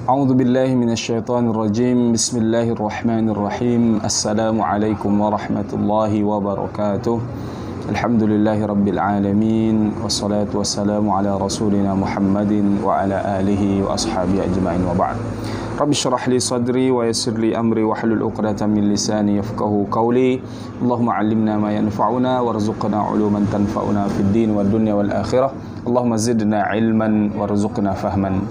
A'udzu billahi minasyaitonir rajim. Bismillahirrahmanirrahim. Assalamualaikum warahmatullahi wabarakatuh. Alhamdulillahi rabbil alamin. Wassalatu wassalamu ala rasulina Muhammadin wa ala alihi wa ashabihi ajma'in wa ba'd. Rabbi syrah li sadri wa yassir li amri wa hlul 'uqdatam min lisani yafqahu qawli. Allahumma 'allimna ma yanfa'una warzuqna 'uluman tanfa'una fid din wad dunya wal akhirah. Allahumma zidna 'ilman warzuqna fahman.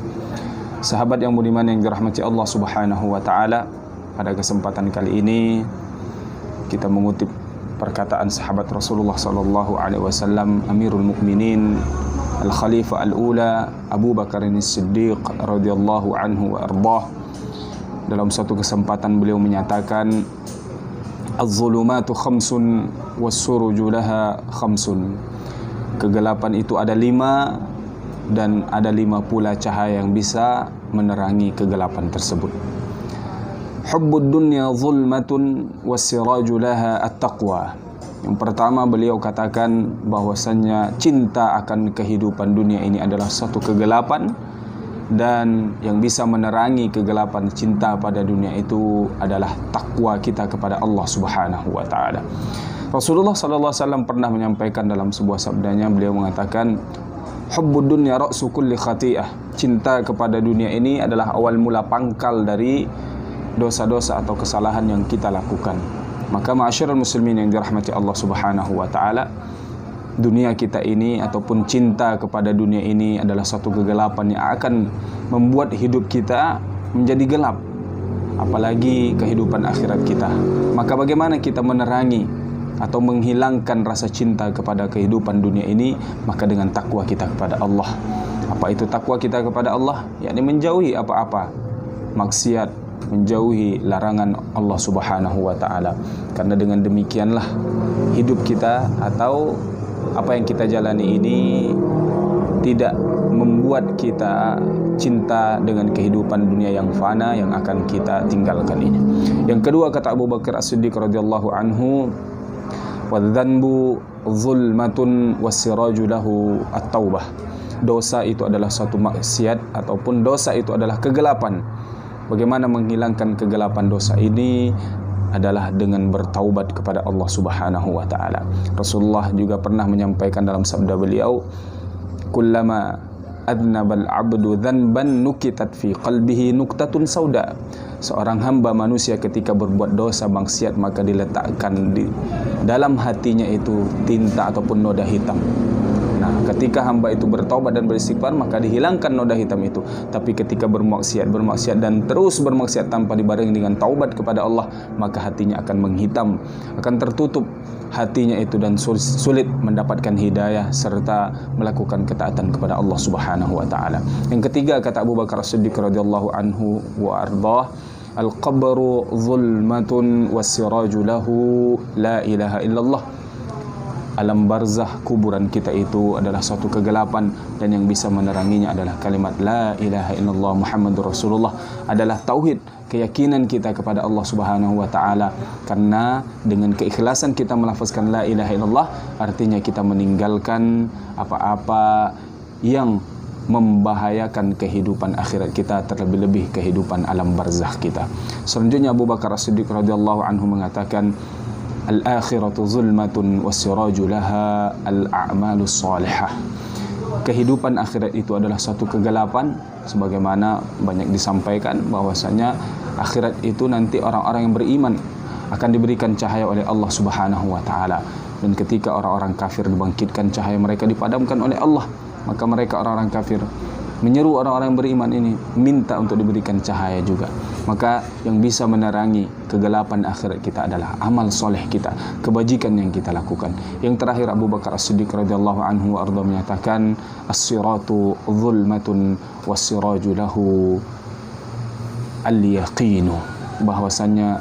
Sahabat yang budiman yang dirahmati Allah Subhanahu wa taala, pada kesempatan kali ini kita mengutip perkataan sahabat Rasulullah sallallahu alaihi wasallam, Amirul Mukminin Al-Khalifah Al-Ula Abu Bakar As-Siddiq radhiyallahu anhu wa ardhah. Dalam satu kesempatan beliau menyatakan, "Az-zulumatu khamsun was-suruju laha khamsun." Kegelapan itu ada 5 dan ada 5 pula cahaya yang bisa menerangi kegelapan tersebut. Hubbud dunya zulmatun was-siraju laha at-taqwa. Yang pertama beliau katakan bahwasannya cinta akan kehidupan dunia ini adalah satu kegelapan, dan yang bisa menerangi kegelapan cinta pada dunia itu adalah takwa kita kepada Allah Subhanahu wa taala. Rasulullah sallallahu alaihi wasallam pernah menyampaikan dalam sebuah sabdanya, beliau mengatakan, "Hubbud dunya ra'su kulli khati'ah." Cinta kepada dunia ini adalah awal mula pangkal dari dosa-dosa atau kesalahan yang kita lakukan. Maka ma'asyiral muslimin yang dirahmati Allah Subhanahu wa taala, dunia kita ini ataupun cinta kepada dunia ini adalah satu kegelapan yang akan membuat hidup kita menjadi gelap, apalagi kehidupan akhirat kita. Maka bagaimana kita menerangi atau menghilangkan rasa cinta kepada kehidupan dunia ini? Maka dengan takwa kita kepada Allah. Apa itu takwa kita kepada Allah? Yakni menjauhi apa-apa maksiat, menjauhi larangan Allah Subhanahu wa taala. Karena dengan demikianlah hidup kita atau apa yang kita jalani ini tidak membuat kita cinta dengan kehidupan dunia yang fana yang akan kita tinggalkan ini. Yang kedua, kata Abu Bakar As-Siddiq radhiyallahu anhu, "Wadz-dzanbu zulmatun was-siraju lahu at-taubah." Dosa itu adalah suatu maksiat ataupun dosa itu adalah kegelapan. Bagaimana menghilangkan kegelapan dosa ini? Adalah dengan bertaubat kepada Allah Subhanahu wa taala. Rasulullah juga pernah menyampaikan dalam sabda beliau, "Kullama adnabal 'abdu dzanban nukitat fi qalbihi nuktatun sauda." Seorang hamba manusia ketika berbuat dosa maksiat, maka diletakkan di dalam hatinya itu tinta ataupun noda hitam. Nah, ketika hamba itu bertaubat dan beristighfar, maka dihilangkan noda hitam itu. Tapi ketika bermaksiat dan terus bermaksiat tanpa dibarengi dengan taubat kepada Allah, maka hatinya akan menghitam, akan tertutup hatinya itu dan sulit mendapatkan hidayah serta melakukan ketaatan kepada Allah Subhanahu wa taala. Yang ketiga, kata Abu Bakar As-Siddiq radhiyallahu anhu wa ardhah, "Al-qabru zulmatun was-siraju lahu la ilaha illallah." Alam barzah, kuburan kita itu adalah suatu kegelapan, dan yang bisa meneranginya adalah kalimat la ilaha illallah Muhammadur Rasulullah, adalah tauhid, keyakinan kita kepada Allah Subhanahu wa taala. Karena dengan keikhlasan kita melafazkan la ilaha illallah, artinya kita meninggalkan apa-apa yang membahayakan kehidupan akhirat kita, terlebih-lebih kehidupan alam barzah kita. Selanjutnya Abu Bakar As-Siddiq radhiyallahu anhu mengatakan, "Al-akhiratu zulmatun was-siraju laha al-a'malus salihah." Kehidupan akhirat itu adalah satu kegelapan, sebagaimana banyak disampaikan bahwasanya akhirat itu nanti orang-orang yang beriman akan diberikan cahaya oleh Allah Subhanahu wa taala, dan ketika orang-orang kafir dibangkitkan, cahaya mereka dipadamkan oleh Allah, maka mereka orang-orang kafir menyeru orang-orang yang beriman ini minta untuk diberikan cahaya juga. Maka yang bisa menerangi kegelapan akhirat kita adalah amal soleh kita, kebajikan yang kita lakukan. Yang terakhir, Abu Bakar As-Siddiq radhiyallahu anhu arda menyatakan, "As-siratu zulmatun was-siraju lahu al-yaqinu." Bahwasanya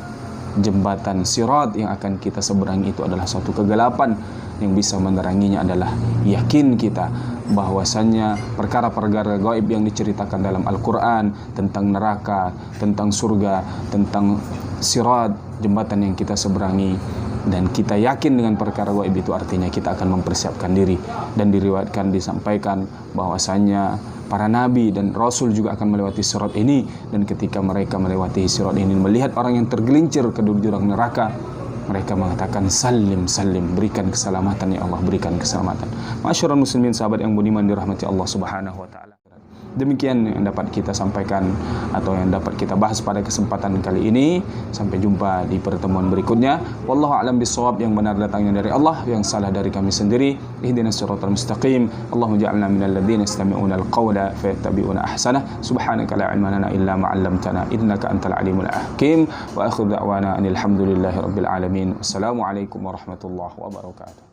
jembatan sirat yang akan kita seberangi itu adalah suatu kegelapan, yang bisa meneranginya adalah yakin kita bahwasannya perkara-perkara gaib yang diceritakan dalam Al-Quran tentang neraka, tentang surga, tentang sirat, jembatan yang kita seberangi, dan kita yakin dengan perkara gaib itu, artinya kita akan mempersiapkan diri. Dan diriwayatkan, disampaikan bahwasanya para nabi dan rasul juga akan melewati sirat ini, dan ketika mereka melewati sirat ini melihat orang yang tergelincir ke jurang neraka, mereka mengatakan salim salim, berikan keselamatan ya Allah, berikan keselamatan. Masyarul muslimin, sahabat yang budiman dirahmati Allah Subhanahu wa taala. Demikian yang dapat kita sampaikan atau yang dapat kita bahas pada kesempatan kali ini. Sampai jumpa di pertemuan berikutnya. Wallahu a'lam bissawab. Yang benar datangnya dari Allah, yang salah dari kami sendiri. Ihdinas siratal mustaqim. Allahumma ja'alna minal ladzina yastami'una al-qawla fayattabi'una ahsanah. Subhanaka la ilma lana illa ma 'allamtana innaka antal alimul hakim. Wa akhiru da'wana anil hamdulillahi rabbil alamin. Wassalamu alaikum warahmatullahi wabarakatuh.